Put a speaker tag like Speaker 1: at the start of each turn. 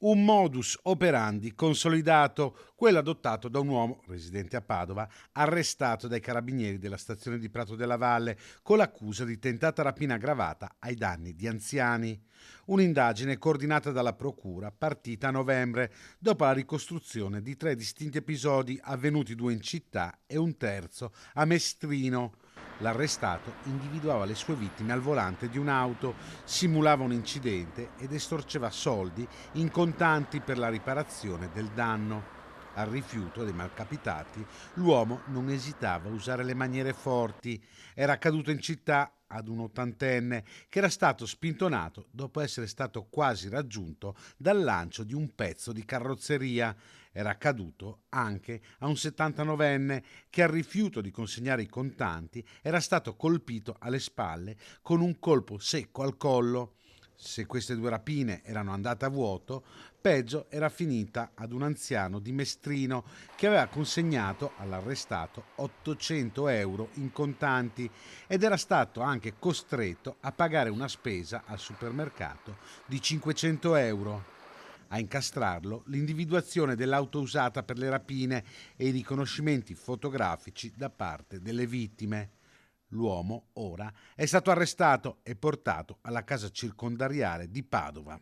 Speaker 1: Un modus operandi consolidato, quello adottato da un uomo residente a Padova, arrestato dai carabinieri della stazione di Prato della Valle con l'accusa di tentata rapina aggravata ai danni di anziani. Un'indagine coordinata dalla Procura, partita a novembre, dopo la ricostruzione di 3 distinti episodi avvenuti, 2 in città e un terzo a Mestrino. L'arrestato individuava le sue vittime al volante di un'auto, simulava un incidente ed estorceva soldi in contanti per la riparazione del danno. Al rifiuto dei malcapitati, l'uomo non esitava a usare le maniere forti. Era accaduto in città ad un ottantenne che era stato spintonato dopo essere stato quasi raggiunto dal lancio di un pezzo di carrozzeria. Era accaduto anche a un 79enne che al rifiuto di consegnare i contanti era stato colpito alle spalle con un colpo secco al collo. Se queste 2 rapine erano andate a vuoto, peggio era finita ad un anziano di Mestrino che aveva consegnato all'arrestato 800 euro in contanti ed era stato anche costretto a pagare una spesa al supermercato di 500 euro. A incastrarlo l'individuazione dell'auto usata per le rapine e i riconoscimenti fotografici da parte delle vittime. L'uomo ora è stato arrestato e portato alla casa circondariale di Padova.